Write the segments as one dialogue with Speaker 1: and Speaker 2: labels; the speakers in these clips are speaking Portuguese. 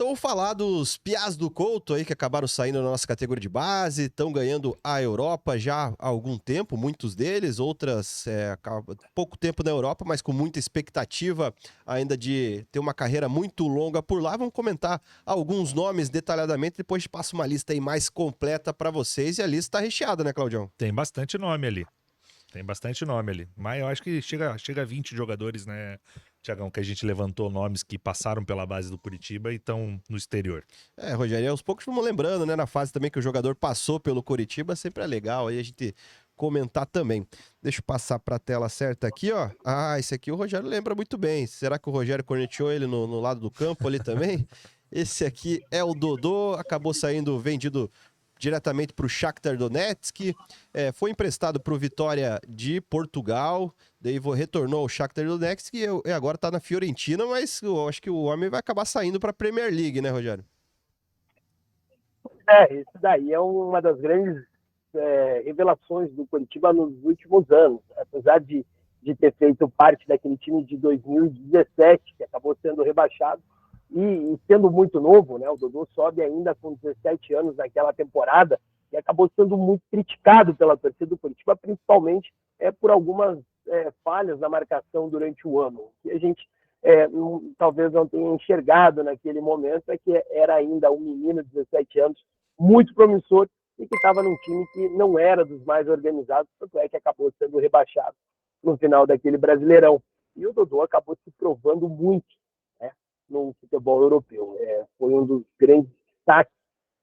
Speaker 1: Então, vou falar dos piás do Couto aí que acabaram saindo na nossa categoria de base, estão ganhando a Europa já há algum tempo, muitos deles, outras pouco tempo na Europa, mas com muita expectativa ainda de ter uma carreira muito longa por lá. Vamos comentar alguns nomes detalhadamente, depois passo uma lista aí mais completa para vocês, e a lista está recheada, né, Claudião?
Speaker 2: Tem bastante nome ali. Tem bastante nome ali. Mas eu acho que chega a 20 jogadores, né, Tiagão, que a gente levantou nomes que passaram pela base do Curitiba e estão no exterior.
Speaker 1: Rogério, aos poucos vamos lembrando, né, na fase também que o jogador passou pelo Coritiba, sempre é legal aí a gente comentar também. Deixa eu passar para a tela certa aqui, ó. Ah, esse aqui o Rogério lembra muito bem. Será que o Rogério corneteou ele no lado do campo ali também? Esse aqui é o Dodô, acabou saindo vendido diretamente para o Shakhtar Donetsk, foi emprestado para o Vitória de Portugal, daí retornou ao Shakhtar Donetsk e agora está na Fiorentina, mas eu acho que o homem vai acabar saindo para a Premier League, né, Rogério?
Speaker 3: Isso daí é uma das grandes revelações do Curitiba nos últimos anos. Apesar de ter feito parte daquele time de 2017, que acabou sendo rebaixado, e sendo muito novo, né? O Dodô sobe ainda com 17 anos naquela temporada e acabou sendo muito criticado pela torcida do Curitiba, principalmente por algumas falhas na marcação durante o ano. Que a gente talvez não tenha enxergado naquele momento é que era ainda um menino de 17 anos, muito promissor, e que estava num time que não era dos mais organizados, tanto é que acabou sendo rebaixado no final daquele Brasileirão. E o Dodô acabou se provando muito, né, no futebol europeu. Foi um dos grandes destaques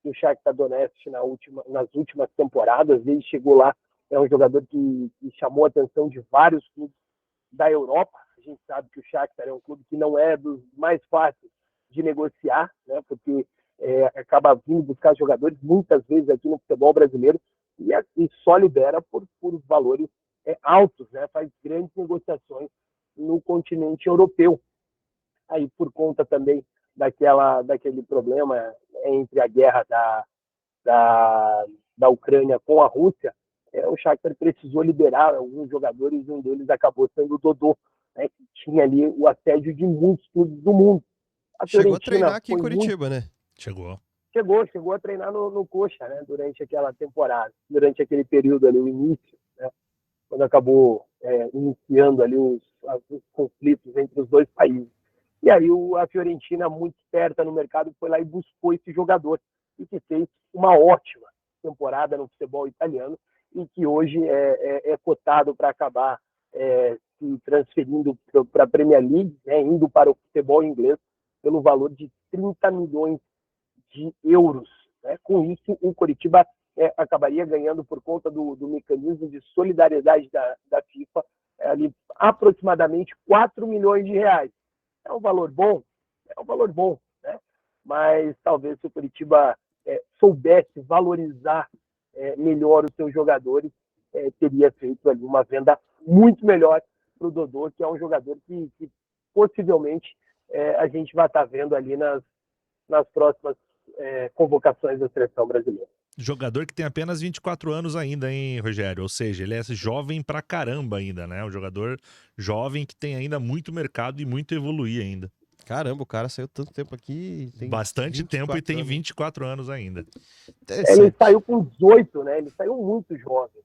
Speaker 3: do Shakhtar Donetsk nas últimas temporadas. Ele chegou lá, é um jogador que chamou a atenção de vários clubes da Europa. A gente sabe que o Shakhtar é um clube que não é dos mais fáceis de negociar, né, porque acaba vindo buscar jogadores muitas vezes aqui no futebol brasileiro e só libera por valores altos, né, faz grandes negociações no continente europeu. Aí, por conta também daquele problema entre a guerra da Ucrânia com a Rússia, o Shakhtar precisou liberar alguns jogadores, e um deles acabou sendo o Dodô, né, que tinha ali o assédio de muitos clubes do mundo. A
Speaker 1: Chegou a
Speaker 3: Fiorentina
Speaker 1: treinar aqui em
Speaker 3: foi
Speaker 1: Curitiba, né?
Speaker 3: chegou a treinar no Coxa, né, durante aquela temporada, durante aquele período ali, o início, né, quando acabou iniciando ali os conflitos entre os dois países. E aí a Fiorentina, muito esperta no mercado, foi lá e buscou esse jogador, e que fez uma ótima temporada no futebol italiano, e que hoje é cotado para acabar se transferindo para a Premier League, né, indo para o futebol inglês, pelo valor de 30 milhões de euros. Né? Com isso, o Coritiba acabaria ganhando, por conta do mecanismo de solidariedade da FIFA, ali, aproximadamente 4 milhões de reais. É um valor bom? É um valor bom, né? Mas talvez se o Curitiba soubesse valorizar melhor os seus jogadores, teria feito ali uma venda muito melhor para o Dodô, que é um jogador que possivelmente a gente vai estar vendo ali nas próximas convocações da seleção brasileira.
Speaker 2: Jogador que tem apenas 24 anos ainda, hein, Rogério? Ou seja, ele é jovem pra caramba ainda, né? Um jogador jovem que tem ainda muito mercado e muito evoluir ainda.
Speaker 1: Caramba, o cara saiu tanto tempo aqui, tem
Speaker 2: bastante tempo e tem
Speaker 1: anos.
Speaker 2: 24 anos ainda.
Speaker 3: Ele saiu com 18, né? Ele saiu muito jovem.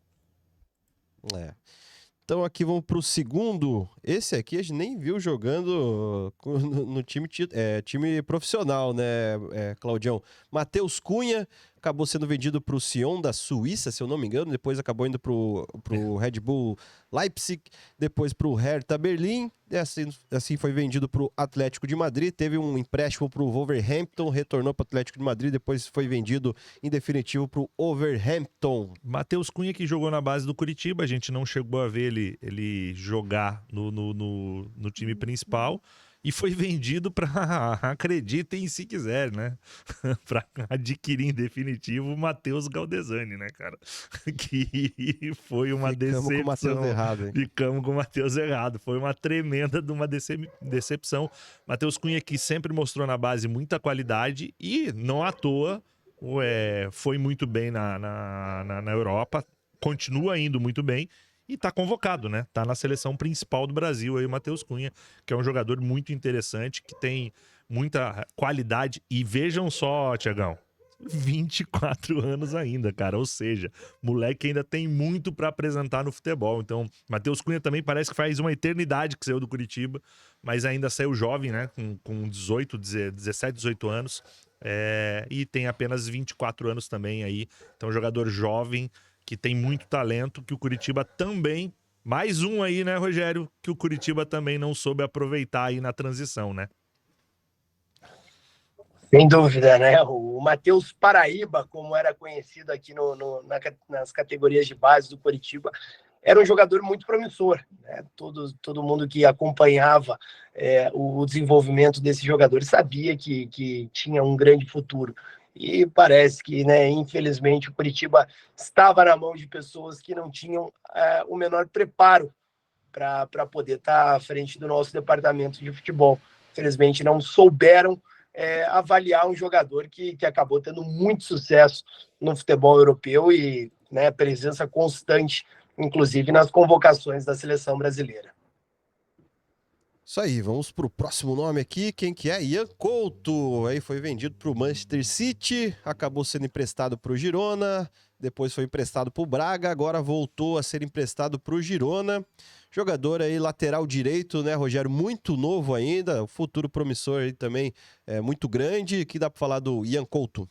Speaker 1: Então aqui vamos pro segundo. Esse aqui a gente nem viu jogando no time profissional, né, Claudião? Matheus Cunha acabou sendo vendido pro Sion da Suíça, se eu não me engano. Depois acabou indo pro Red Bull Leipzig, depois pro Hertha Berlim. E assim foi vendido pro Atlético de Madrid. Teve um empréstimo pro Wolverhampton, retornou pro Atlético de Madrid, depois foi vendido em definitivo pro Wolverhampton.
Speaker 2: Matheus Cunha, que jogou na base do Curitiba, a gente não chegou a ver ele jogar no time principal, e foi vendido para, acreditem se quiser, né? Para adquirir em definitivo o Matheus Galdesani, né, cara? Que foi uma decepção.
Speaker 1: Com o Matheus errado, hein?
Speaker 2: Ficamos com o Matheus errado. Foi uma tremenda de uma decepção. Matheus Cunha, que sempre mostrou na base muita qualidade e não à toa foi muito bem na Europa, continua indo muito bem e tá convocado, né? Tá na seleção principal do Brasil aí, o Matheus Cunha, que é um jogador muito interessante, que tem muita qualidade. E vejam só, Tiagão, 24 anos ainda, cara. Ou seja, moleque ainda tem muito pra apresentar no futebol. Então, Matheus Cunha também parece que faz uma eternidade que saiu do Curitiba, mas ainda saiu jovem, né? Com 17, 18 anos. E tem apenas 24 anos também aí. Então, jogador jovem que tem muito talento, que o Curitiba também... Mais um aí, né, Rogério? Que o Curitiba também não soube aproveitar aí na transição, né?
Speaker 3: Sem dúvida, né? O Matheus Paraíba, como era conhecido aqui nas categorias de base do Coritiba, era um jogador muito promissor, né? Todo mundo que acompanhava o desenvolvimento desse jogador sabia que tinha um grande futuro. E parece que, né, infelizmente, o Coritiba estava na mão de pessoas que não tinham o menor preparo para poder estar à frente do nosso departamento de futebol. Infelizmente, não souberam avaliar um jogador que acabou tendo muito sucesso no futebol europeu e, né, presença constante, inclusive nas convocações da seleção brasileira.
Speaker 1: Isso aí, vamos pro próximo nome aqui. Quem que é? Ian Couto. Aí foi vendido pro Manchester City, acabou sendo emprestado pro Girona, depois foi emprestado pro Braga, agora voltou a ser emprestado pro Girona. Jogador aí, lateral direito, né, Rogério? Muito novo ainda, o futuro promissor aí também é muito grande. O que dá pra falar do Ian Couto?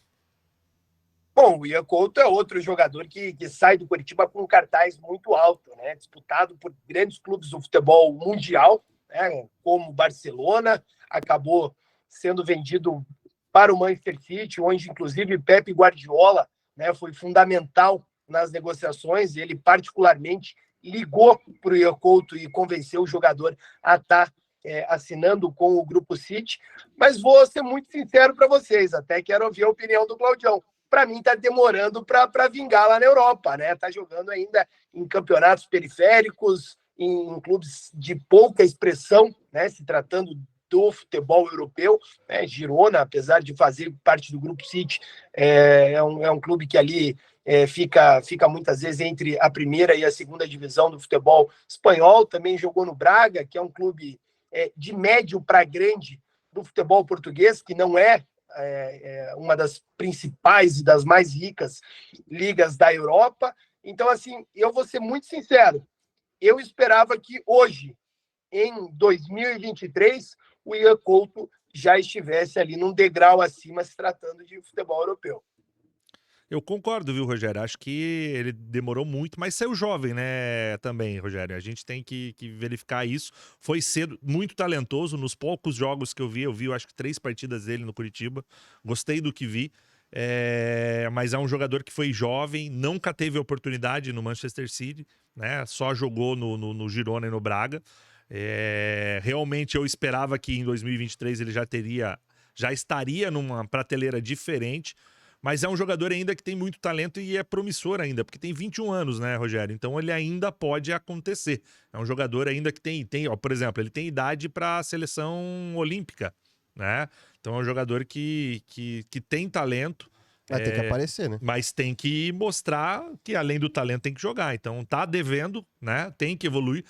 Speaker 3: Bom, o Ian Couto é outro jogador que sai do Coritiba com um cartaz muito alto, né? Disputado por grandes clubes do futebol mundial, né? Como o Barcelona, acabou sendo vendido para o Manchester City, onde inclusive Pepe Guardiola, né, foi fundamental nas negociações. Ele particularmente ligou para o Ian Couto e convenceu o jogador a estar assinando com o Grupo City. Mas vou ser muito sincero para vocês, até quero ouvir a opinião do Claudião. Para mim, está demorando para vingar lá na Europa, né? Está jogando ainda em campeonatos periféricos, em clubes de pouca expressão, né? Se tratando do futebol europeu, né? Girona, apesar de fazer parte do Grupo City, é um clube que ali fica muitas vezes entre a primeira e a segunda divisão do futebol espanhol. Também jogou no Braga, que é um clube de médio para grande do futebol português, que não é uma das principais e das mais ricas ligas da Europa. Então, assim, eu vou ser muito sincero, eu esperava que hoje, em 2023, o Ian Couto já estivesse ali num degrau acima, se tratando de futebol europeu.
Speaker 2: Eu concordo, viu, Rogério? Acho que ele demorou muito, mas saiu jovem, né, também, Rogério. A gente tem que verificar isso. Foi cedo, muito talentoso. Nos poucos jogos que eu vi, eu acho que 3 partidas dele no Curitiba. Gostei do que vi. Mas é um jogador que foi jovem, nunca teve oportunidade no Manchester City, né? Só jogou no Girona e no Braga. Realmente eu esperava que em 2023 ele já estaria numa prateleira diferente. Mas é um jogador ainda que tem muito talento e é promissor ainda, porque tem 21 anos, né, Rogério? Então ele ainda pode acontecer. É um jogador ainda que tem ó, por exemplo, ele tem idade para a seleção olímpica, né? Então é um jogador que tem talento.
Speaker 1: Vai ter que aparecer, né?
Speaker 2: Mas tem que mostrar que além do talento tem que jogar. Então tá devendo, né? Tem que evoluir.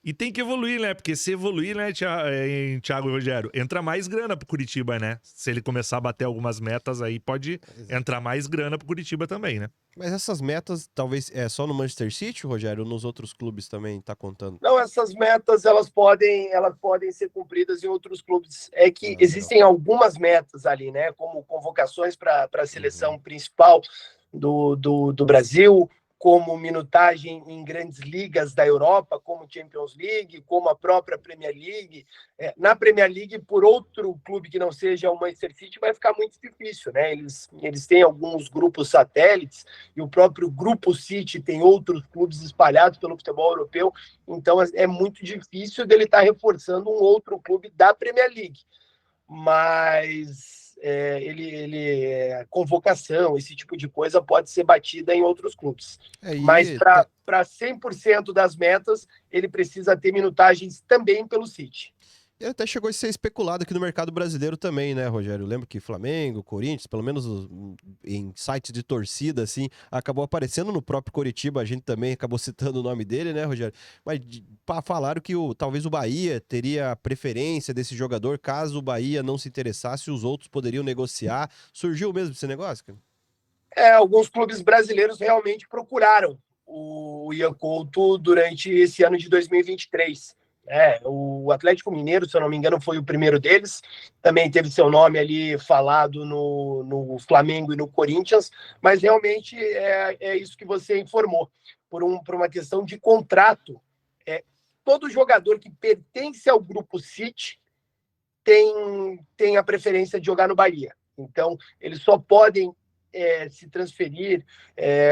Speaker 2: E tem que evoluir, né? Porque se evoluir, né, Thiago e Rogério, entra mais grana pro Curitiba, né? Se ele começar a bater algumas metas aí, pode entrar mais grana pro Curitiba também, né?
Speaker 1: Mas essas metas, talvez, só no Manchester City, Rogério, ou nos outros clubes também tá contando?
Speaker 3: Não, essas metas, elas podem ser cumpridas em outros clubes. É que existem algumas metas ali, né? Como convocações para a seleção principal do Brasil, como minutagem em grandes ligas da Europa, como Champions League, como a própria Premier League. Na Premier League, por outro clube que não seja o Manchester City, vai ficar muito difícil, né? Eles têm alguns grupos satélites, e o próprio Grupo City tem outros clubes espalhados pelo futebol europeu, então é muito difícil dele estar reforçando um outro clube da Premier League. Mas convocação, esse tipo de coisa pode ser batida em outros clubes. Mas para 100% das metas, ele precisa ter minutagens também pelo City.
Speaker 1: Ele até chegou a ser especulado aqui no mercado brasileiro também, né, Rogério? Eu lembro que Flamengo, Corinthians, pelo menos em sites de torcida, assim, acabou aparecendo no próprio Coritiba, a gente também acabou citando o nome dele, né, Rogério? Mas falaram que talvez o Bahia teria preferência desse jogador, caso o Bahia não se interessasse, os outros poderiam negociar. Surgiu mesmo esse negócio, cara?
Speaker 3: Alguns clubes brasileiros realmente procuraram o Ian Couto durante esse ano de 2023. O Atlético Mineiro, se eu não me engano, foi o primeiro deles. Também teve seu nome ali falado no Flamengo e no Corinthians, mas realmente é isso que você informou. Por uma questão de contrato, todo jogador que pertence ao Grupo City tem a preferência de jogar no Bahia. Então, eles só podem se transferir,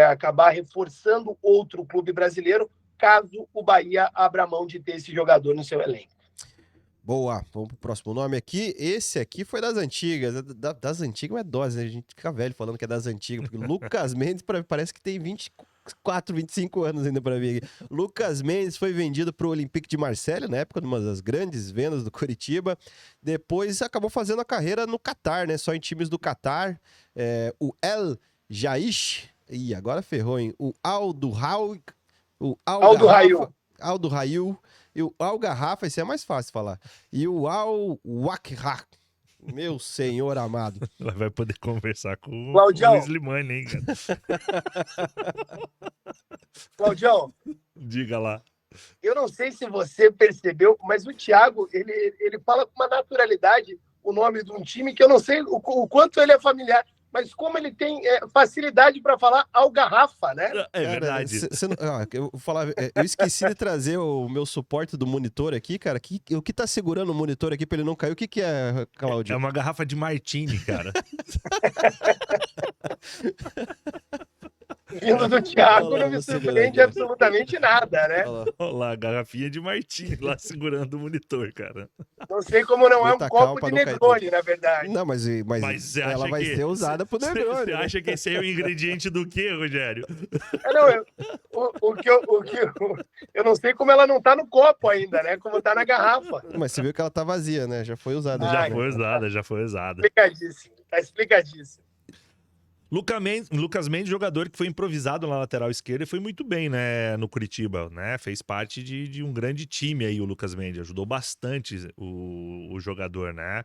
Speaker 3: acabar reforçando outro clube brasileiro, caso o Bahia abra mão de ter esse jogador no seu elenco.
Speaker 1: Boa, vamos pro próximo nome aqui. Esse aqui foi das antigas. Das antigas é dose, né? A gente fica velho falando que é das antigas, porque Lucas Mendes parece que tem 24, 25 anos ainda para vir. Lucas Mendes foi vendido para o Olympique de Marseille, na época de uma das grandes vendas do Coritiba. Depois acabou fazendo a carreira no Catar, né? Só em times do Catar. O El Jaish, e agora ferrou, hein? O Aldo Rail. E o Al Garrafa, esse é mais fácil falar. E o Al Wakra. Meu senhor amado.
Speaker 2: Ela vai poder conversar com
Speaker 3: Claudião.
Speaker 2: o Luiz Limani, hein, cara?
Speaker 3: Claudião,
Speaker 2: Diga lá.
Speaker 3: eu não sei se você percebeu, mas o Thiago, ele fala com uma naturalidade o nome de um time que eu não sei o quanto ele é familiar. Mas como ele tem facilidade para falar Algarrafa, né?
Speaker 2: É verdade.
Speaker 1: Eu esqueci de trazer o meu suporte do monitor aqui, cara. O que tá segurando o monitor aqui pra ele não cair? O que é, Claudio?
Speaker 2: É uma garrafa de Martini, cara.
Speaker 3: Vindo do Thiago, não me surpreende absolutamente nada, né?
Speaker 2: Olha lá, a garrafinha de Martini lá segurando o monitor, cara.
Speaker 3: Não sei como não é um copo de Negroni, na verdade.
Speaker 1: Não, mas ela vai ser usada pro Negroni.
Speaker 2: Você acha que esse é o ingrediente do quê, Rogério?
Speaker 3: Eu não sei como ela não tá no copo ainda, né? Como tá na garrafa.
Speaker 1: Mas você viu que ela tá vazia, né? Já foi usada.
Speaker 2: Já foi usada.
Speaker 3: Tá explicadíssimo.
Speaker 2: Lucas Mendes, jogador que foi improvisado na lateral esquerda e foi muito bem, né, no Coritiba, né? Fez parte de um grande time aí, o Lucas Mendes. Ajudou bastante o jogador, né?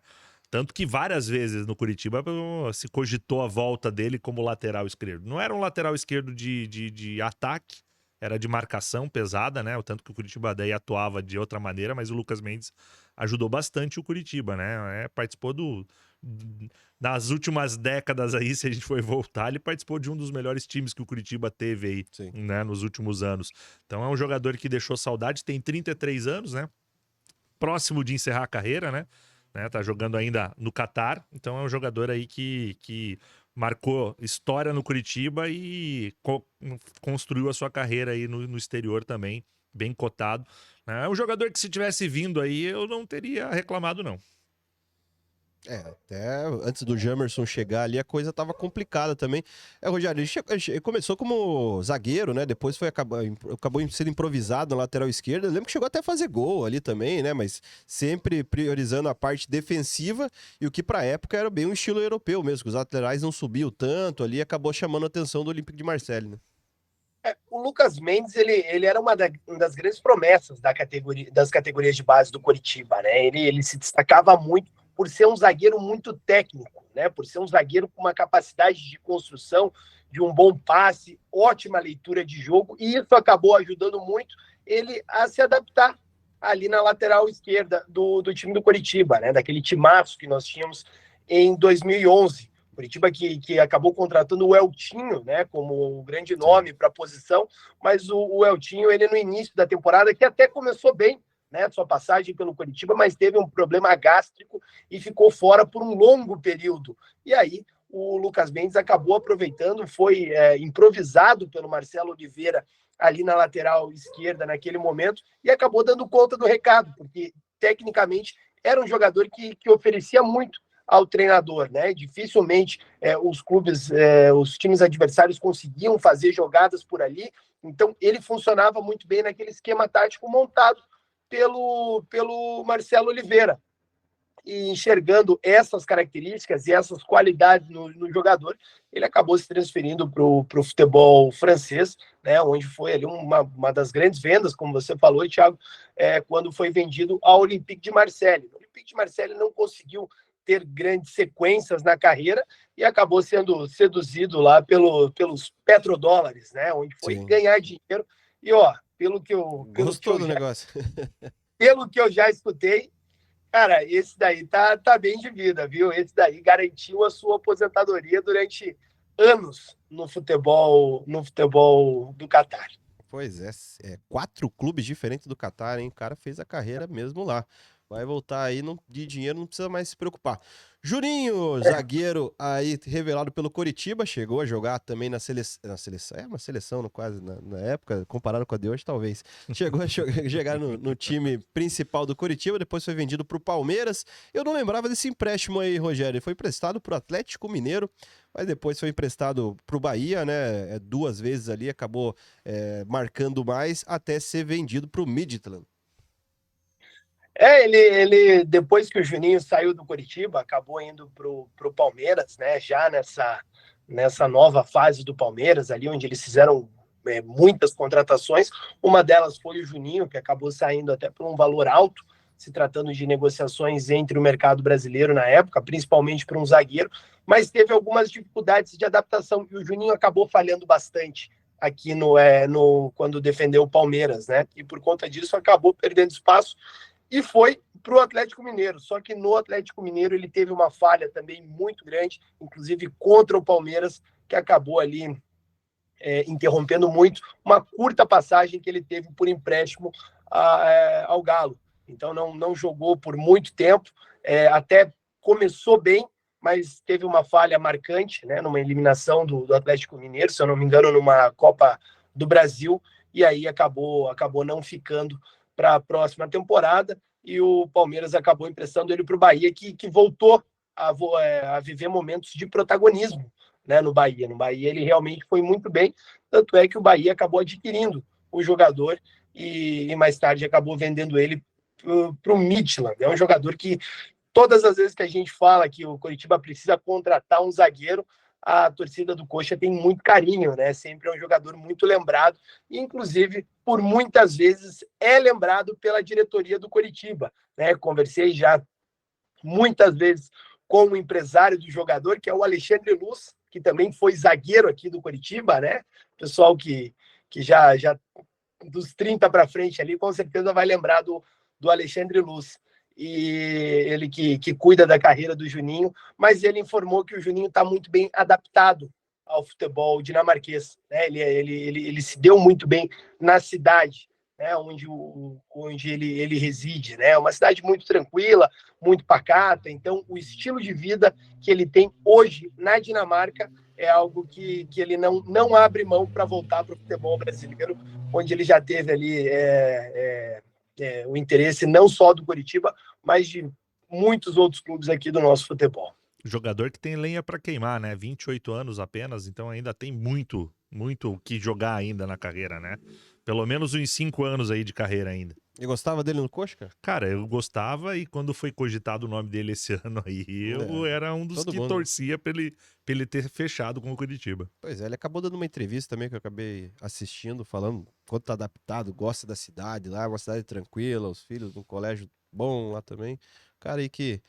Speaker 2: Tanto que várias vezes no Coritiba se cogitou a volta dele como lateral esquerdo. Não era um lateral esquerdo de ataque, era de marcação pesada, né? O tanto que o Coritiba daí atuava de outra maneira, mas o Lucas Mendes ajudou bastante o Coritiba, né? Participou nas últimas décadas aí, se a gente for voltar, ele participou de um dos melhores times que o Coritiba teve aí, né, nos últimos anos. Então é um jogador que deixou saudade, tem 33 anos, né? Próximo de encerrar a carreira, né? Tá jogando ainda no Catar, então é um jogador aí que marcou história no Coritiba e construiu a sua carreira aí no exterior também, bem cotado. É um jogador que se tivesse vindo aí, eu não teria reclamado, não.
Speaker 1: Até antes do Jamerson chegar ali, a coisa tava complicada também. Rogério, ele começou como zagueiro, né? Depois acabou sendo improvisado na lateral esquerda. Eu lembro que chegou até a fazer gol ali também, né? Mas sempre priorizando a parte defensiva e o que pra época era bem um estilo europeu mesmo, que os laterais não subiam tanto ali, acabou chamando a atenção do Olympique de Marseille, né?
Speaker 3: O Lucas Mendes, ele era uma das grandes promessas das categorias de base do Coritiba, né? Ele se destacava muito por ser um zagueiro muito técnico, né? Por ser um zagueiro com uma capacidade de construção, de um bom passe, ótima leitura de jogo, e isso acabou ajudando muito ele a se adaptar ali na lateral esquerda do time do Coritiba, né? Daquele timaço que nós tínhamos em 2011. Curitiba que acabou contratando o Eltinho, né, como um grande nome para a posição, mas o Eltinho, ele no início da temporada, que até começou bem, né, sua passagem pelo Curitiba, mas teve um problema gástrico e ficou fora por um longo período. E aí o Lucas Mendes acabou aproveitando, foi improvisado pelo Marcelo Oliveira ali na lateral esquerda naquele momento e acabou dando conta do recado, porque tecnicamente era um jogador que oferecia muito ao treinador, né? Dificilmente os clubes, os times adversários conseguiam fazer jogadas por ali, então ele funcionava muito bem naquele esquema tático montado pelo Marcelo Oliveira. E enxergando essas características e essas qualidades no jogador, ele acabou se transferindo para o futebol francês, né, onde foi ali uma das grandes vendas, como você falou, Thiago, quando foi vendido ao Olympique de Marseille. O Olympique de Marseille não conseguiu ter grandes sequências na carreira e acabou sendo seduzido lá pelos petrodólares, né, onde foi
Speaker 1: Sim.
Speaker 3: ganhar dinheiro. E, ó, pelo que eu
Speaker 1: negócio.
Speaker 3: Pelo que eu já escutei, cara, esse daí tá bem de vida, viu? Esse daí garantiu a sua aposentadoria durante anos no futebol do Catar.
Speaker 1: Pois é, 4 clubes diferentes do Catar, hein? O cara fez a carreira mesmo lá. Vai voltar aí, de dinheiro não precisa mais se preocupar. Juninho, zagueiro aí revelado pelo Coritiba, chegou a jogar também na seleção, uma seleção no quase, na época, comparado com a de hoje, talvez. Chegou a chegar no time principal do Coritiba, depois foi vendido pro Palmeiras. Eu não lembrava desse empréstimo aí, Rogério. Ele foi emprestado pro Atlético Mineiro, mas depois foi emprestado pro Bahia, né? 2 vezes ali, acabou marcando mais, até ser vendido pro Midtjylland.
Speaker 3: Ele depois que o Juninho saiu do Coritiba, acabou indo pro Palmeiras, né? Já nessa nova fase do Palmeiras, ali onde eles fizeram muitas contratações. Uma delas foi o Juninho, que acabou saindo até por um valor alto, se tratando de negociações entre o mercado brasileiro na época, principalmente para um zagueiro, mas teve algumas dificuldades de adaptação e o Juninho acabou falhando bastante aqui quando defendeu o Palmeiras, né? E por conta disso acabou perdendo espaço e foi para o Atlético Mineiro. Só que no Atlético Mineiro ele teve uma falha também muito grande, inclusive contra o Palmeiras, que acabou ali interrompendo muito uma curta passagem que ele teve por empréstimo ao Galo. Então não jogou por muito tempo, até começou bem, mas teve uma falha marcante, né, numa eliminação do Atlético Mineiro, se eu não me engano, numa Copa do Brasil, e aí acabou não ficando para a próxima temporada, e o Palmeiras acabou emprestando ele para o Bahia, que voltou a viver momentos de protagonismo, né, no Bahia. No Bahia ele realmente foi muito bem, tanto é que o Bahia acabou adquirindo o jogador e mais tarde acabou vendendo ele para o Midtjylland. É um jogador que todas as vezes que a gente fala que o Coritiba precisa contratar um zagueiro, a torcida do Coxa tem muito carinho, né? Sempre é um jogador muito lembrado, e inclusive, por muitas vezes, é lembrado pela diretoria do Coritiba, né? Conversei já muitas vezes com o empresário do jogador, que é o Alexandre Luz, que também foi zagueiro aqui do Coritiba, né? Pessoal que já dos 30 para frente ali, com certeza vai lembrar do Alexandre Luz. E ele que cuida da carreira do Juninho, mas ele informou que o Juninho está muito bem adaptado ao futebol dinamarquês, né? Ele se deu muito bem na cidade, né? onde ele reside, né? Uma cidade muito tranquila, muito pacata. Então, o estilo de vida que ele tem hoje na Dinamarca é algo que ele não abre mão para voltar para o futebol brasileiro, onde ele já teve ali o interesse não só do Coritiba, mas de muitos outros clubes aqui do nosso futebol.
Speaker 2: Jogador que tem lenha para queimar, né? 28 anos apenas, então ainda tem muito o que jogar ainda na carreira, né? Pelo menos uns 5 anos aí de carreira ainda.
Speaker 1: E gostava dele no Coxa, cara?
Speaker 2: Cara, eu gostava, e quando foi cogitado o nome dele esse ano aí, eu era um dos que torcia pra ele ter fechado com o Curitiba.
Speaker 1: Pois é, ele acabou dando uma entrevista também que eu acabei assistindo, falando quanto tá adaptado, gosta da cidade lá, uma cidade tranquila, os filhos num colégio bom lá também. Cara aí que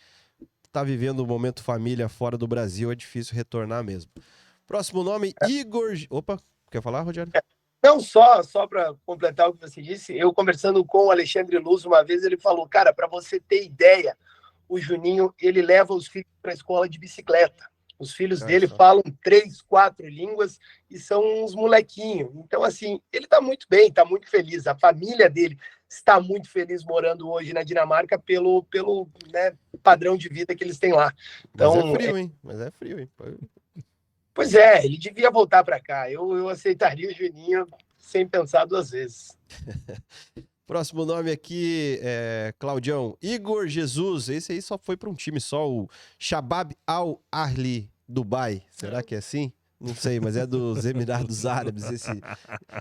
Speaker 1: tá vivendo um momento família fora do Brasil, é difícil retornar mesmo. Próximo nome, Igor... Opa, quer falar, Rogério?
Speaker 3: Não, só para completar o que você disse, eu conversando com o Alexandre Luz uma vez, ele falou, cara, para você ter ideia, o Juninho, ele leva os filhos para a escola de bicicleta. Os filhos dele falam 3, 4 línguas e são uns molequinhos. Então, assim, ele está muito bem, está muito feliz. A família dele está muito feliz morando hoje na Dinamarca pelo né, padrão de vida que eles têm lá. Então,
Speaker 1: Mas é frio, hein? Mas é frio, hein?
Speaker 3: Pois é, ele devia voltar para cá. Eu aceitaria o Juninho sem pensar 2 vezes.
Speaker 1: Próximo nome aqui é Claudião. Igor Jesus. Esse aí só foi para um time só, o Shabab Al Ahli Dubai. Será que é assim? Não sei, mas é dos Emirados Árabes.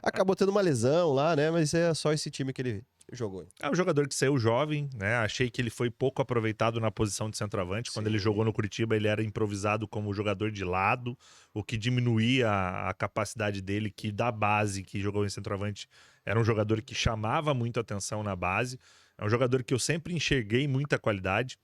Speaker 1: Acabou tendo uma lesão lá, né? Mas é só esse time que ele jogou.
Speaker 2: É um jogador que saiu jovem, né? Achei que ele foi pouco aproveitado na posição de centroavante. Quando ele jogou no Curitiba, ele era improvisado como jogador de lado, o que diminuía a capacidade dele, que da base que jogou em centroavante era um jogador que chamava muito atenção na base. É um jogador que eu sempre enxerguei muita qualidade.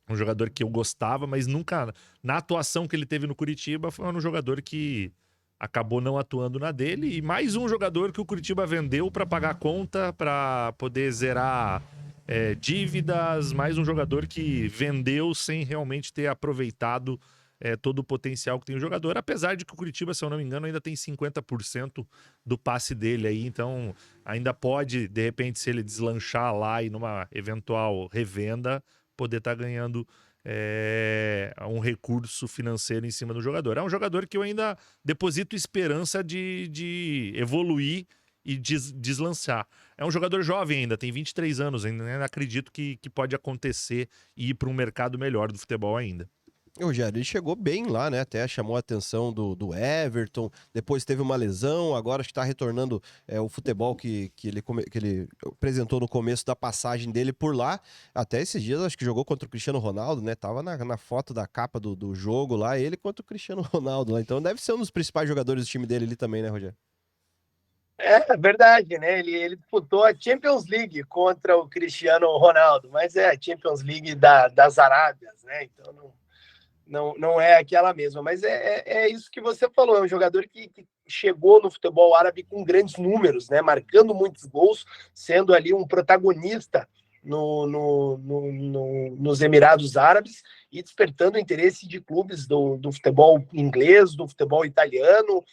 Speaker 2: Um jogador que eu gostava, mas nunca, na atuação que ele teve no Curitiba, foi um jogador que acabou não atuando na dele. E mais um jogador que o Curitiba vendeu para pagar a conta, para poder zerar dívidas. Mais um jogador que vendeu sem realmente ter aproveitado todo o potencial que tem o jogador. Apesar de que o Curitiba, se eu não me engano, ainda tem 50% do passe dele aí. Então, ainda pode, de repente, se ele deslanchar lá e numa eventual revenda, poder estar ganhando um recurso financeiro em cima do jogador. É um jogador que eu ainda deposito esperança de evoluir e deslançar. É um jogador jovem ainda, tem 23 anos, ainda acredito que pode acontecer e ir para um mercado melhor do futebol ainda.
Speaker 1: O Rogério, ele chegou bem lá, né? Até chamou a atenção do Everton, depois teve uma lesão, agora está retornando o futebol que ele apresentou no começo da passagem dele por lá. Até esses dias, acho que jogou contra o Cristiano Ronaldo, né? Tava na foto da capa do jogo lá, ele contra o Cristiano Ronaldo lá. Então deve ser um dos principais jogadores do time dele ali também, né, Rogério?
Speaker 3: É verdade, né? Ele disputou a Champions League contra o Cristiano Ronaldo, mas é a Champions League das Arábias, né? Então não é aquela mesma, mas é isso que você falou, é um jogador que chegou no futebol árabe com grandes números, né, marcando muitos gols, sendo ali um protagonista nos Emirados Árabes e despertando o interesse de clubes do futebol inglês, do futebol italiano.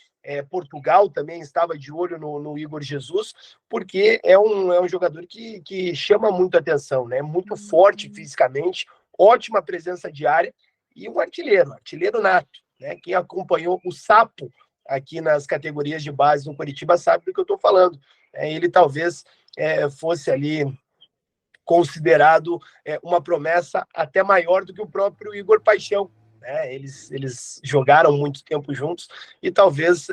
Speaker 3: Portugal também estava de olho no Igor Jesus, porque é um jogador que chama muito atenção, né, muito forte fisicamente, ótima presença de área, e um artilheiro nato, né? Quem acompanhou o Sapo aqui nas categorias de base no Curitiba sabe do que eu estou falando. Ele talvez fosse ali considerado uma promessa até maior do que o próprio Igor Paixão. Né? Eles jogaram muito tempo juntos e talvez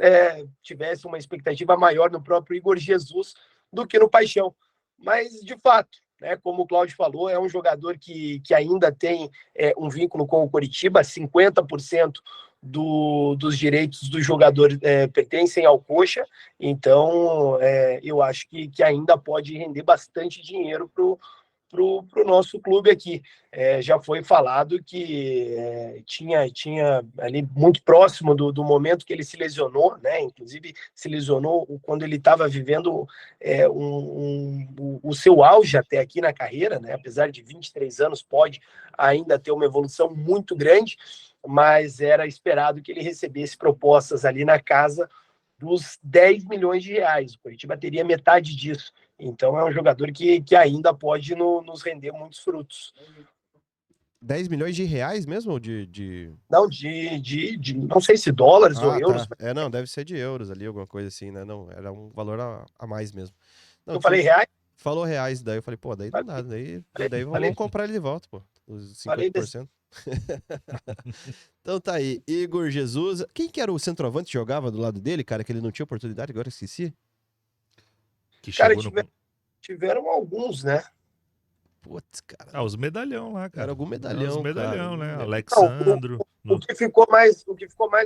Speaker 3: tivesse uma expectativa maior no próprio Igor Jesus do que no Paixão. Mas, de fato, né, como o Cláudio falou, é um jogador que ainda tem um vínculo com o Coritiba, 50% dos direitos do jogador pertencem ao Coxa, então eu acho que ainda pode render bastante dinheiro para o nosso clube aqui. Já foi falado que tinha ali muito próximo do momento que ele se lesionou, né? Inclusive se lesionou quando ele estava vivendo o seu auge até aqui na carreira, né? Apesar de 23 anos, pode ainda ter uma evolução muito grande, mas era esperado que ele recebesse propostas ali na casa dos 10 milhões de reais. O Coritiba teria metade disso. Então é um jogador que ainda pode nos render muitos frutos.
Speaker 1: 10 milhões de reais mesmo?
Speaker 3: Não, não sei se dólares ou euros.
Speaker 1: Tá. Não, deve ser de euros ali, alguma coisa assim, né? Não, era um valor a mais mesmo. Não,
Speaker 3: eu falei reais?
Speaker 1: Falou reais, daí eu falei, pô, daí não dá, daí vamos comprar ele de volta, pô, os 50%. Então tá aí, Igor Jesus. Quem que era o centroavante que jogava do lado dele, cara, que ele não tinha oportunidade, agora eu esqueci?
Speaker 2: Que
Speaker 3: cara,
Speaker 2: chegou
Speaker 3: tiveram alguns, né?
Speaker 1: Putz, cara.
Speaker 2: Os medalhão lá, cara.
Speaker 1: Era algum medalhão,
Speaker 2: os medalhão,
Speaker 1: cara.
Speaker 2: né? Alexandro.
Speaker 3: O que ficou mais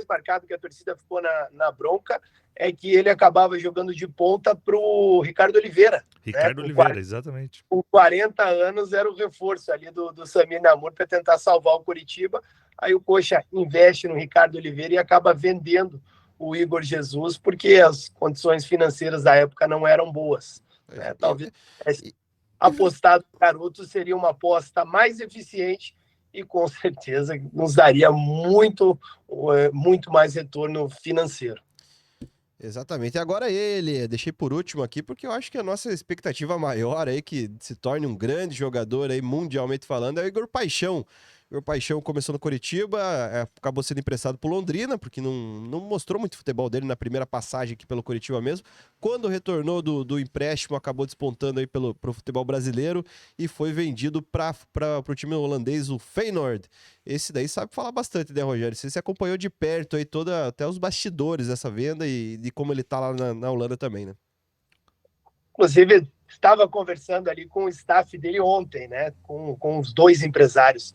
Speaker 3: marcado, que a torcida ficou na bronca, é que ele acabava jogando de ponta pro Ricardo Oliveira.
Speaker 2: Ricardo Oliveira, exatamente.
Speaker 3: Com 40 anos era o reforço ali do Samir Namur para tentar salvar o Coritiba. Aí o Coxa investe no Ricardo Oliveira e acaba vendendo o Igor Jesus, porque as condições financeiras da época não eram boas. Né? Talvez apostar no garoto seria uma aposta mais eficiente e com certeza nos daria muito mais retorno financeiro.
Speaker 1: Exatamente. E agora deixei por último aqui, porque eu acho que a nossa expectativa maior aí, que se torne um grande jogador aí, mundialmente falando, é o Igor Paixão. O Paixão começou no Coritiba, acabou sendo emprestado pro Londrina, porque não mostrou muito futebol dele na primeira passagem aqui pelo Coritiba mesmo. Quando retornou do empréstimo, acabou despontando aí pro futebol brasileiro e foi vendido pro time holandês, o Feyenoord. Esse daí sabe falar bastante, né, Rogério? Você se acompanhou de perto aí até os bastidores dessa venda e de como ele tá lá na Holanda também, né?
Speaker 3: Inclusive, estava conversando ali com o staff dele ontem, né? Com os dois empresários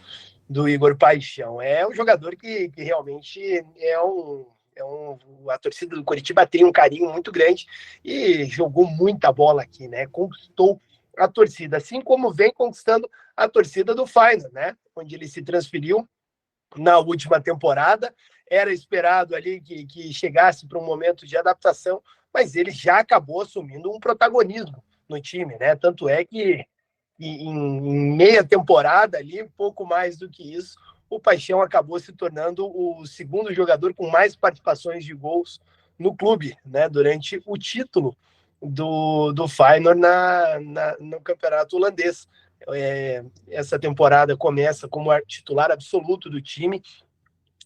Speaker 3: do Igor Paixão. É um jogador que realmente a torcida do Coritiba tem um carinho muito grande e jogou muita bola aqui, né? Conquistou a torcida, assim como vem conquistando a torcida do Feyenoord, né? Onde ele se transferiu na última temporada. Era esperado ali que chegasse para um momento de adaptação, mas ele já acabou assumindo um protagonismo no time, né? Tanto é que em meia temporada ali, pouco mais do que isso, o Paixão acabou se tornando o segundo jogador com mais participações de gols no clube, né? Durante o título do Feyenoord no campeonato holandês. Essa temporada começa como titular absoluto do time.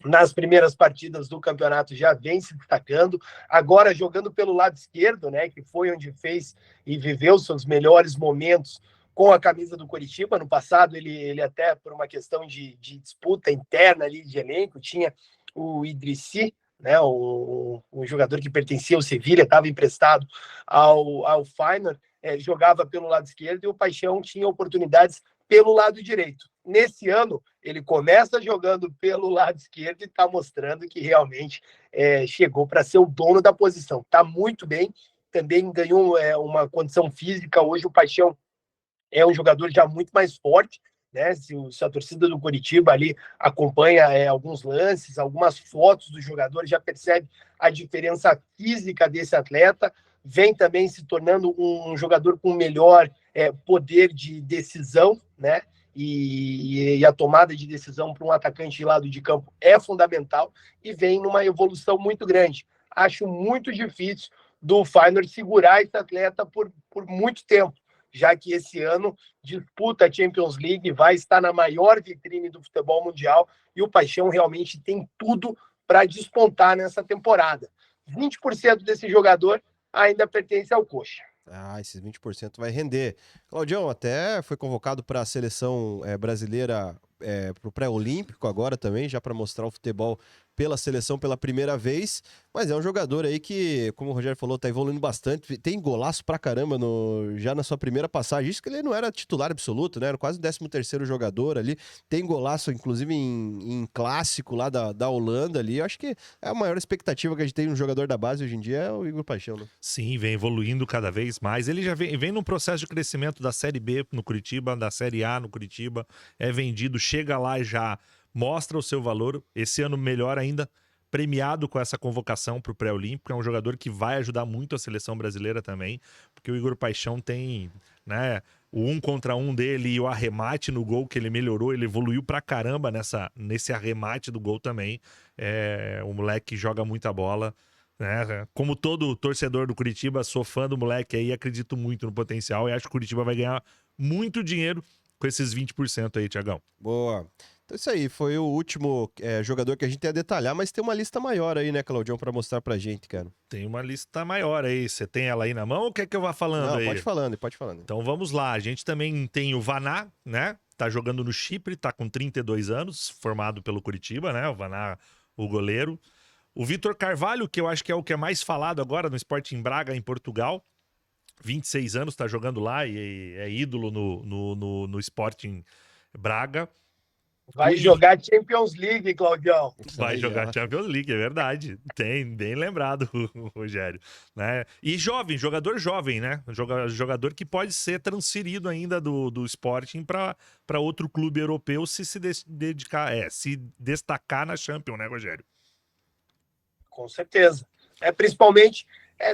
Speaker 3: Nas primeiras partidas do campeonato já vem se destacando, agora jogando pelo lado esquerdo, né, que foi onde fez e viveu seus melhores momentos com a camisa do Coritiba. No passado, ele até por uma questão de disputa interna ali de elenco, tinha o Idrissi, né, um jogador que pertencia ao Sevilha, estava emprestado ao Feyenoord, jogava pelo lado esquerdo, e o Paixão tinha oportunidades pelo lado direito. Nesse ano, ele começa jogando pelo lado esquerdo e está mostrando que realmente chegou para ser o dono da posição. Está muito bem, também ganhou uma condição física. Hoje o Paixão é um jogador já muito mais forte, né? Se a torcida do Coritiba ali acompanha alguns lances, algumas fotos do jogador, já percebe a diferença física desse atleta. Vem também se tornando um jogador com melhor poder de decisão, né? E a tomada de decisão para um atacante de lado de campo é fundamental e vem numa evolução muito grande. Acho muito difícil do Feyenoord segurar esse atleta por muito tempo, já que esse ano disputa a Champions League, vai estar na maior vitrine do futebol mundial e o Paixão realmente tem tudo para despontar nessa temporada. 20% desse jogador ainda pertence ao Coxa.
Speaker 1: Esses 20% vai render. Claudião até foi convocado para a seleção brasileira para o pré-olímpico agora também, já para mostrar o futebol pela seleção pela primeira vez, mas é um jogador aí que, como o Rogério falou, tá evoluindo bastante, tem golaço pra caramba já na sua primeira passagem, isso que ele não era titular absoluto, né, era quase o 13º jogador ali, tem golaço inclusive em clássico lá da Holanda ali, eu acho que é a maior expectativa que a gente tem no jogador da base hoje em dia é o Igor Paixão, né?
Speaker 2: Sim, vem evoluindo cada vez mais, ele já vem num processo de crescimento da Série B no Coritiba, da Série A no Coritiba, é vendido, chega lá e já mostra o seu valor. Esse ano melhor ainda, premiado com essa convocação para o pré-olímpico. É um jogador que vai ajudar muito a seleção brasileira também, porque o Igor Paixão tem, né, o 1 contra 1 dele e o arremate no gol que ele melhorou, ele evoluiu pra caramba nesse arremate do gol também. O moleque joga muita bola, né? Como todo torcedor do Coritiba, sou fã do moleque aí, acredito muito no potencial e acho que o Coritiba vai ganhar muito dinheiro com esses 20% aí, Thiagão.
Speaker 1: Boa. Então isso aí, foi o último jogador que a gente ia detalhar, mas tem uma lista maior aí, né, Claudião, pra mostrar pra gente, cara.
Speaker 2: Tem uma lista maior aí, você tem ela aí na mão ou quer que eu vá falando?
Speaker 1: Não,
Speaker 2: aí?
Speaker 1: Pode falando.
Speaker 2: Então vamos lá, a gente também tem o Vaná, né, tá jogando no Chipre, tá com 32 anos, formado pelo Coritiba, né, o Vaná, o goleiro. O Vitor Carvalho, que eu acho que é o que é mais falado agora no Sporting Braga, em Portugal, 26 anos, tá jogando lá e é ídolo no Sporting Braga.
Speaker 3: Vai jogar Champions League, Claudião.
Speaker 2: Vai jogar Champions League, é verdade. Tem, bem lembrado, Rogério. Né? E jovem, jogador jovem, né? Jogador que pode ser transferido ainda do Sporting para outro clube europeu se destacar na Champions, né, Rogério?
Speaker 3: Com certeza. Principalmente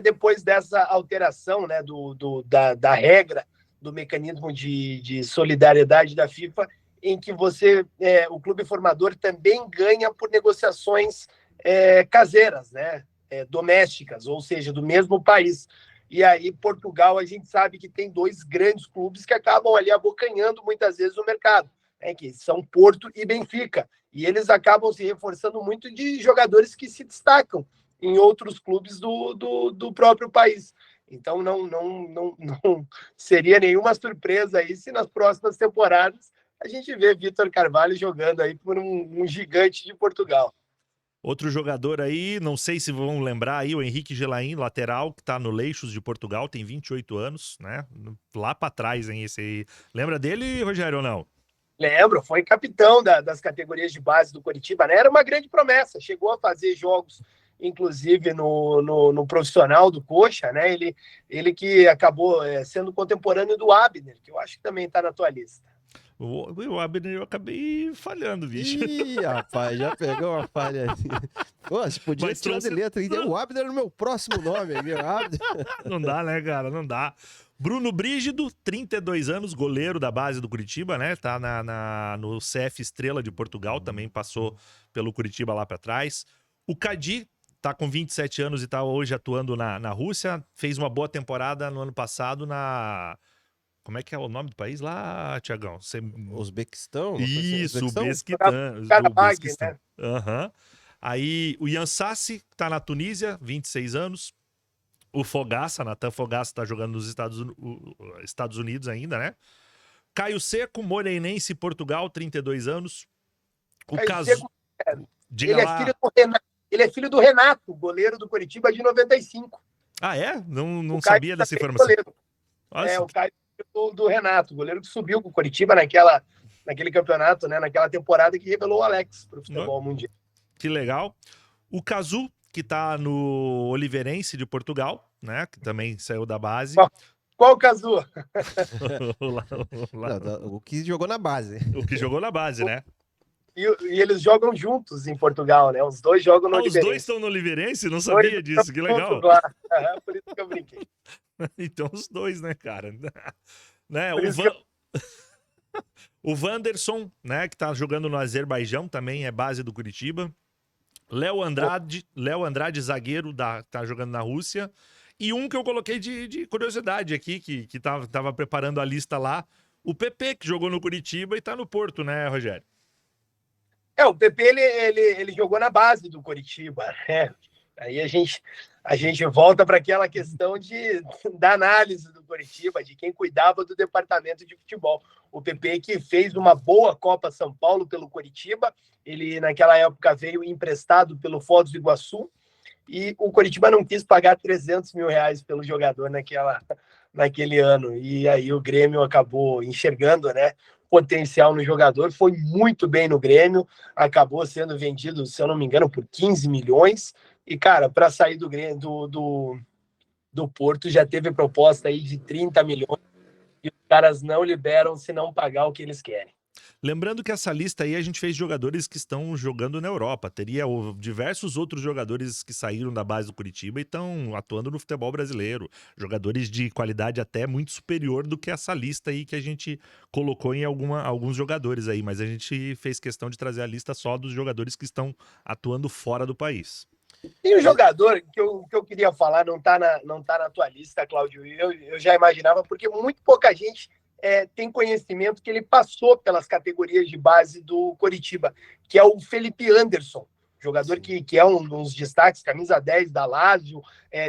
Speaker 3: depois dessa alteração, né, da regra do mecanismo de solidariedade da FIFA, em que o clube formador também ganha por negociações caseiras, né, domésticas, ou seja, do mesmo país. E aí, Portugal, a gente sabe que tem dois grandes clubes que acabam ali abocanhando muitas vezes o mercado. né, que são Porto e Benfica. E eles acabam se reforçando muito de jogadores que se destacam em outros clubes do próprio país. Então, não seria nenhuma surpresa aí se nas próximas temporadas a gente vê Vitor Carvalho jogando aí por um gigante de Portugal.
Speaker 2: Outro jogador aí, não sei se vão lembrar aí, o Henrique Gelain, lateral, que tá no Leixos de Portugal, tem 28 anos, né? Lá pra trás, hein, esse aí. Lembra dele, Rogério, ou não?
Speaker 3: Lembro, foi capitão das categorias de base do Coritiba, né? Era uma grande promessa, chegou a fazer jogos, inclusive no profissional do Coxa, né? Ele que acabou sendo contemporâneo do Abner, que eu acho que também está na tua lista.
Speaker 2: O Abner eu acabei falhando, bicho.
Speaker 1: Ih, rapaz, já pegou uma falha ali. Pô, você podia
Speaker 2: Mas
Speaker 1: tirar de
Speaker 2: trouxe-
Speaker 1: letra. O Abner era o meu próximo nome, meu Abner.
Speaker 2: Não dá, né, cara? Não dá. Bruno Brígido, 32 anos, goleiro da base do Curitiba, né? Tá no CF Estrela de Portugal, também passou pelo Curitiba lá pra trás. O Cadi tá com 27 anos e tá hoje atuando na Rússia. Fez uma boa temporada no ano passado na... Como é que é o nome do país lá, Tiagão?
Speaker 1: Uzbequistão?
Speaker 2: Isso,
Speaker 1: Uzbequistão?
Speaker 3: Karabag, né?
Speaker 2: Aham. Aí o Yansassi tá na Tunísia, 26 anos. O Fogaça, Natan Fogaça, tá jogando nos Estados Unidos ainda, né? Caio Seco, Moreirense, Portugal, 32 anos. O
Speaker 3: Caio
Speaker 2: Caso.
Speaker 3: Seco,
Speaker 2: Diga
Speaker 3: ele,
Speaker 2: lá.
Speaker 3: é filho do Renato, ele é filho do Renato, goleiro do Coritiba de 95.
Speaker 2: Ah, é? Não
Speaker 3: O Caio
Speaker 2: sabia dessa
Speaker 3: também é
Speaker 2: informação.
Speaker 3: goleiro.
Speaker 2: Nossa,
Speaker 3: O Caio do Renato, goleiro que subiu com o Coritiba naquele campeonato, né? Naquela temporada que revelou o Alex para o futebol mundial.
Speaker 2: que legal. O Cazu, que tá no Oliveirense de Portugal, né? Que também saiu da base.
Speaker 3: Qual o Cazu?
Speaker 1: O que jogou na base.
Speaker 2: O que jogou na base, né?
Speaker 3: E eles jogam juntos em Portugal, né? Os dois jogam no
Speaker 2: Os
Speaker 3: Oliveirense.
Speaker 2: dois estão no Oliveirense? Não sabia disso, que legal.
Speaker 3: Lá. Por isso que eu brinquei.
Speaker 2: Então os dois, né, cara? Né?
Speaker 3: Por isso
Speaker 2: O Wanderson, né, que tá jogando no Azerbaijão, também é base do Curitiba. Léo Andrade, zagueiro, tá jogando na Rússia. E um que eu coloquei de curiosidade aqui, que tava preparando a lista lá, o PP, que jogou no Curitiba e tá no Porto, né, Rogério?
Speaker 3: o PP ele jogou na base do Coritiba, né? Aí a gente volta para aquela questão da análise do Coritiba, de quem cuidava do departamento de futebol. O PP que fez uma boa Copa São Paulo pelo Coritiba, ele naquela época veio emprestado pelo Foz do Iguaçu, e o Coritiba não quis pagar 300 mil reais pelo jogador naquele ano. E aí o Grêmio acabou enxergando, né, potencial no jogador, foi muito bem no Grêmio, acabou sendo vendido, se eu não me engano, por 15 milhões. E, cara, para sair do Grêmio, do Porto, já teve proposta aí de 30 milhões e os caras não liberam se não pagar o que eles querem.
Speaker 2: Lembrando que essa lista aí a gente fez jogadores que estão jogando na Europa. Teria diversos outros jogadores que saíram da base do Curitiba e estão atuando no futebol brasileiro. Jogadores de qualidade até muito superior do que essa lista aí que a gente colocou em alguns jogadores aí. Mas a gente fez questão de trazer a lista só dos jogadores que estão atuando fora do país.
Speaker 3: Tem um jogador que eu queria falar, não tá na tua lista, Cláudio, eu já imaginava, porque muito pouca gente tem conhecimento que ele passou pelas categorias de base do Coritiba, que é o Felipe Anderson, jogador que é um dos destaques, camisa 10 da Lazio,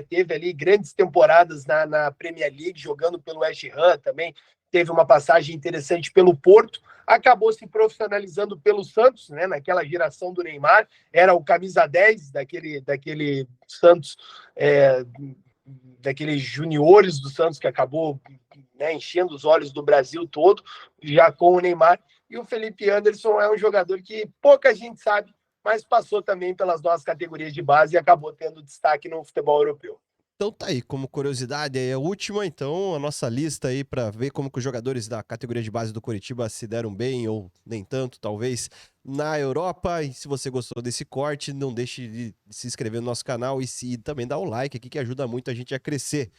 Speaker 3: teve ali grandes temporadas na Premier League, jogando pelo West Ham também, teve uma passagem interessante pelo Porto, acabou se profissionalizando pelo Santos, né, naquela geração do Neymar, era o camisa 10 daquele Santos, daqueles juniores do Santos que acabou, né, enchendo os olhos do Brasil todo, já com o Neymar. E o Felipe Anderson é um jogador que pouca gente sabe, mas passou também pelas nossas categorias de base e acabou tendo destaque no futebol europeu.
Speaker 1: Então tá aí, como curiosidade, aí a última, então, a nossa lista aí para ver como que os jogadores da categoria de base do Coritiba se deram bem ou nem tanto, talvez, na Europa. E se você gostou desse corte, não deixe de se inscrever no nosso canal e também dar o like aqui, que ajuda muito a gente a crescer.